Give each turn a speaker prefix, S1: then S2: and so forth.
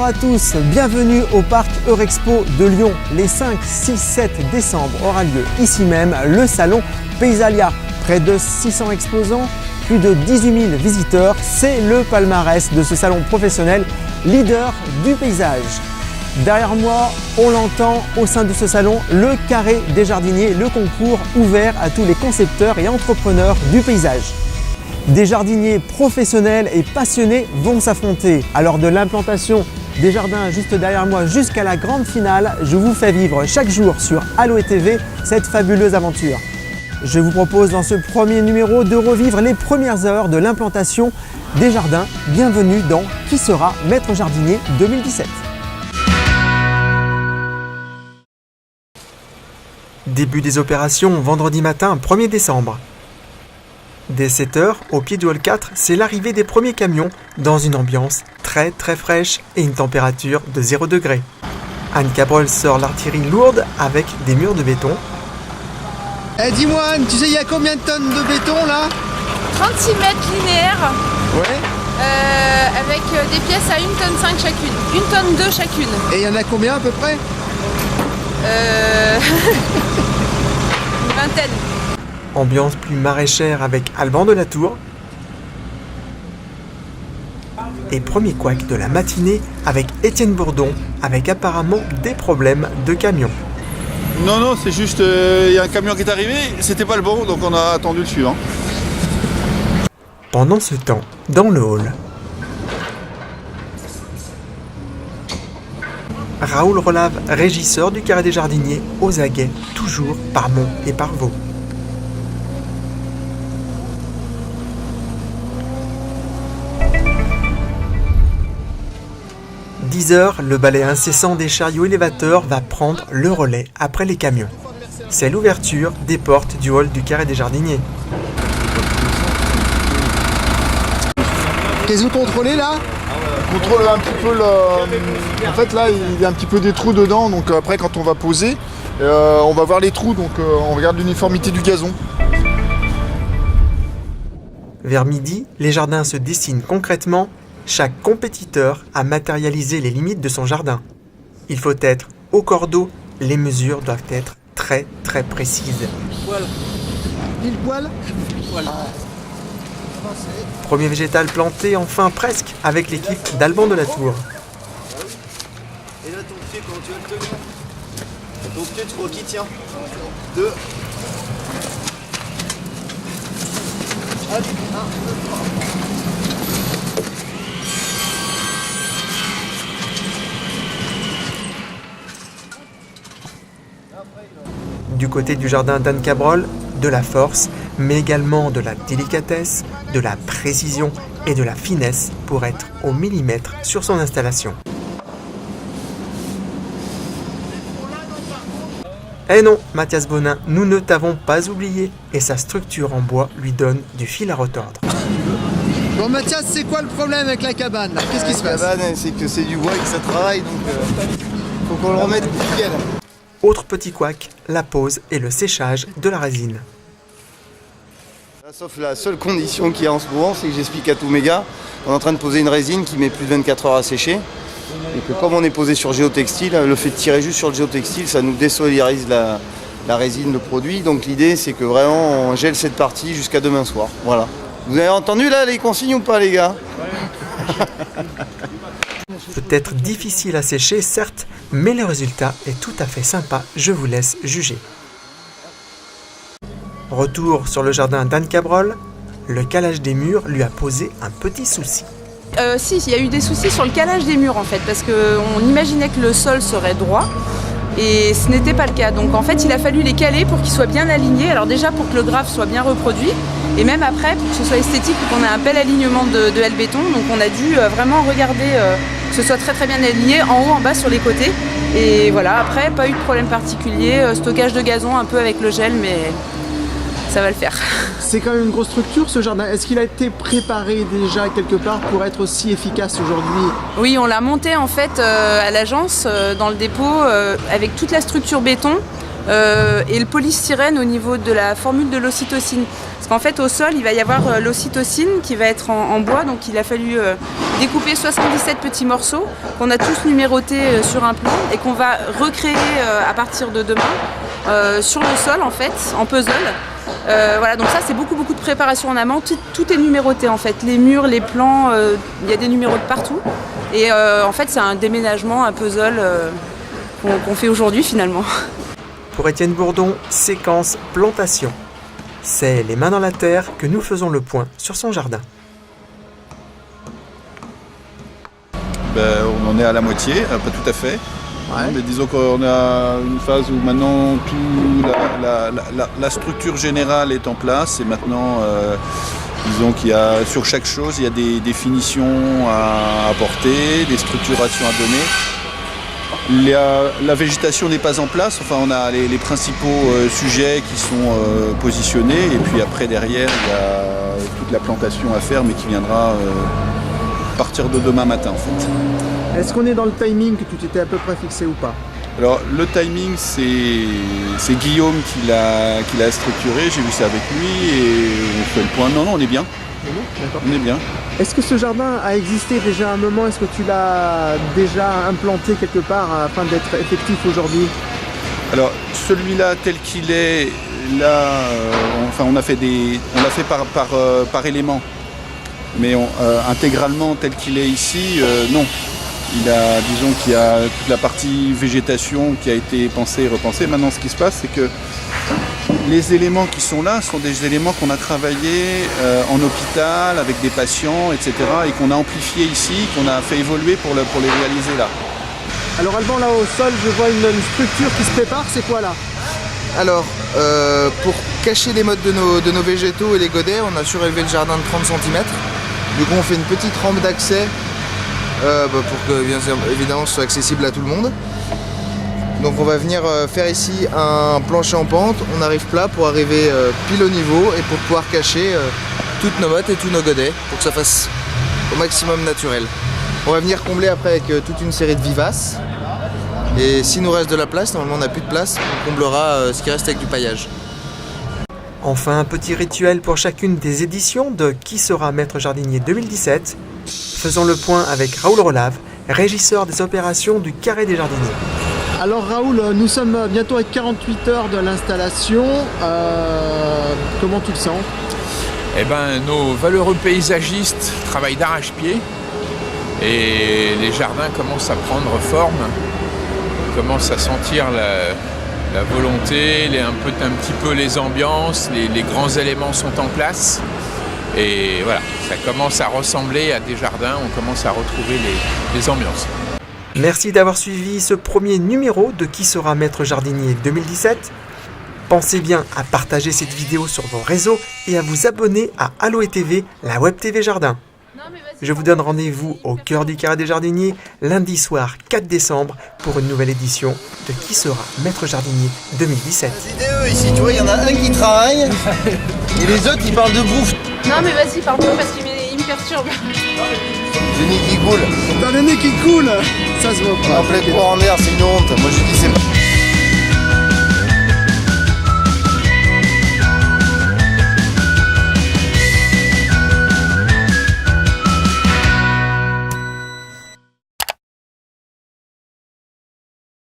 S1: à tous, bienvenue au parc Eurexpo de Lyon. Les 5, 6, 7 décembre aura lieu ici même le salon Paysalia. Près de 600 exposants, plus de 18 000 visiteurs, c'est le palmarès de ce salon professionnel leader du paysage. Derrière moi, on l'entend au sein de ce salon, le Carré des Jardiniers, le concours ouvert à tous les concepteurs et entrepreneurs du paysage. Des jardiniers professionnels et passionnés vont s'affronter. Alors de l'implantation des jardins juste derrière moi jusqu'à la grande finale, je vous fais vivre chaque jour sur Aloe TV cette fabuleuse aventure. Je vous propose dans ce premier numéro de revivre les premières heures de l'implantation des jardins. Bienvenue dans Qui sera maître jardinier 2017. Début des opérations vendredi matin 1er décembre. Dès 7h, au pied du hall 4, c'est l'arrivée des premiers camions dans une ambiance très fraîche et une température de 0 degré. Anne Cabrol sort l'artillerie lourde avec des murs de béton.
S2: Dis-moi Anne, tu sais il y a combien de tonnes de béton là?
S3: 36 mètres linéaires.
S2: Ouais.
S3: Avec des pièces à 1,5 tonne chacune. 1,2 tonne chacune.
S2: Et il y en a combien à peu près?
S3: Une vingtaine.
S1: Ambiance plus maraîchère avec Alban de la Tour. Et premier couac de la matinée avec Étienne Bourdon, avec apparemment des problèmes de camion.
S4: Non, c'est juste, il y a un camion qui est arrivé, c'était pas le bon, donc on a attendu le suivant.
S1: Pendant ce temps, dans le hall, Raoul Rolave, régisseur du Carré des Jardiniers, aux aguets, toujours par Mont et par Vaux. « 10h, le balai incessant des chariots élévateurs va prendre le relais après les camions. C'est l'ouverture des portes du hall du Carré des Jardiniers.
S2: Qu'est-ce que vous contrôlez là?
S4: On contrôle un petit peu le... En fait là, il y a un petit peu des trous dedans, donc après quand on va poser, on va voir les trous, donc on regarde l'uniformité du gazon.
S1: Vers midi, les jardins se dessinent concrètement. Chaque compétiteur a matérialisé les limites de son jardin. Il faut être au cordeau, les mesures doivent être très précises.
S2: Pile poil. Voilà.
S1: Premier végétal planté, enfin presque, avec l'équipe d'Alban de la Tour.
S5: Et là ton pied, comment tu vas le tenir? Ton pied, tu crois qu'il tient? 2. Allez, 1, 2, 3.
S1: Du côté du jardin d'Anne Cabrol, de la force, mais également de la délicatesse, de la précision et de la finesse pour être au millimètre sur son installation. Eh non, Mathias Bonin, nous ne t'avons pas oublié et sa structure en bois lui donne du fil à retordre.
S2: Bon Mathias, c'est quoi le problème avec la cabane là? Qu'est-ce qui se passe?
S5: La cabane, c'est que c'est du bois et que ça travaille, donc faut qu'on le remette nickel.
S1: Autre petit couac, la pose et le séchage de la résine.
S5: Sauf la seule condition qu'il y a en ce moment, c'est que j'explique à tous mes gars, on est en train de poser une résine qui met plus de 24 heures à sécher. Et que comme on est posé sur géotextile, le fait de tirer juste sur le géotextile, ça nous désolidarise la résine, le produit. Donc l'idée, c'est que vraiment on gèle cette partie jusqu'à demain soir. Voilà. Vous avez entendu là les consignes ou pas les gars?
S1: Peut-être difficile à sécher, certes, mais le résultat est tout à fait sympa, je vous laisse juger. Retour sur le jardin d'Anne Cabrol, le calage des murs lui a posé un petit souci.
S3: Si, il y a eu des soucis sur le calage des murs en fait, parce qu'on imaginait que le sol serait droit, et ce n'était pas le cas. Donc en fait, il a fallu les caler pour qu'ils soient bien alignés. Alors déjà pour que le graphe soit bien reproduit, et même après pour que ce soit esthétique, pour qu'on ait un bel alignement de L-béton. Donc on a dû vraiment regarder que ce soit très bien aligné, en haut, en bas, sur les côtés. Et voilà, après, pas eu de problème particulier, stockage de gazon un peu avec le gel, mais ça va le faire.
S2: C'est quand même une grosse structure ce jardin. Est-ce qu'il a été préparé déjà quelque part pour être aussi efficace aujourd'hui?
S3: Oui, on l'a monté en fait à l'agence, dans le dépôt, avec toute la structure béton et le polystyrène au niveau de la formule de l'ocytocine. Parce qu'en fait, au sol, il va y avoir l'ocytocine qui va être en bois. Donc, il a fallu découper 77 petits morceaux qu'on a tous numérotés sur un plan et qu'on va recréer à partir de demain sur le sol, en fait, en puzzle. Voilà, donc ça, c'est beaucoup de préparation en amont. Tout est numéroté, en fait. Les murs, les plans, il y a des numéros de partout. Et en fait, c'est un déménagement, un puzzle qu'on fait aujourd'hui, finalement.
S1: Pour Étienne Bourdon, séquence plantation. C'est les mains dans la terre que nous faisons le point sur son jardin.
S6: On en est à la moitié, pas tout à fait. Ouais. Mais disons qu'on a une phase où maintenant la structure générale est en place et maintenant disons qu'il y a sur chaque chose il y a des définitions à apporter, des structurations à donner. La végétation n'est pas en place, enfin on a les principaux sujets qui sont positionnés et puis après derrière il y a toute la plantation à faire mais qui viendra à partir de demain matin en fait.
S2: Est-ce qu'on est dans le timing que tu t'étais à peu près fixé ou pas?
S6: Alors le timing c'est Guillaume qui l'a structuré, j'ai vu ça avec lui et on fait le point. Non, on est bien. On est bien.
S2: Est-ce que ce jardin a existé déjà un moment? Est-ce que tu l'as déjà implanté quelque part afin d'être effectif aujourd'hui?
S6: Alors celui-là tel qu'il est, là, on l'a fait par élément, mais intégralement tel qu'il est ici, non. Disons qu'il y a toute la partie végétation qui a été pensée et repensée. Maintenant, ce qui se passe, c'est que les éléments qui sont là sont des éléments qu'on a travaillés en hôpital, avec des patients, etc. et qu'on a amplifiés ici, qu'on a fait évoluer pour les réaliser là.
S2: Alors Alban, là au sol, je vois une structure qui se prépare, c'est quoi là?
S5: Alors, pour cacher les mottes de nos végétaux et les godets, on a surélevé le jardin de 30 cm. Du coup, on fait une petite rampe d'accès pour que, bien évidemment, ce soit accessible à tout le monde. Donc on va venir faire ici un plancher en pente, on arrive plat pour arriver pile au niveau et pour pouvoir cacher toutes nos mottes et tous nos godets pour que ça fasse au maximum naturel. On va venir combler après avec toute une série de vivaces et s'il nous reste de la place, normalement on n'a plus de place, on comblera ce qui reste avec du paillage.
S1: Enfin, un petit rituel pour chacune des éditions de Qui sera maître jardinier 2017. Faisons le point avec Raoul Rolave, régisseur des opérations du Carré des Jardiniers.
S2: Alors Raoul, nous sommes bientôt à 48 heures de l'installation. Comment tu le sens?
S7: Eh ben, nos valeureux paysagistes travaillent d'arrache-pied et les jardins commencent à prendre forme. On commence à sentir la volonté, un petit peu les ambiances, les grands éléments sont en place. Et voilà, ça commence à ressembler à des jardins, on commence à retrouver les ambiances.
S1: Merci d'avoir suivi ce premier numéro de Qui sera maître jardinier 2017. Pensez bien à partager cette vidéo sur vos réseaux et à vous abonner à Aloe TV, la web TV Jardin. Je vous donne rendez-vous au cœur du Carré des Jardiniers lundi soir 4 décembre pour une nouvelle édition de Qui sera maître jardinier 2017.
S5: Ici, tu vois, il y en a un qui travaille et les autres ils parlent de bouffe.
S3: Non mais vas-y, pardon, parce qu'il me perturbe.
S5: Le nez qui coule.
S2: T'as le nez qui coule. Ça se voit pas.
S5: En pleine cour en mer, c'est une honte. Moi je dis c'est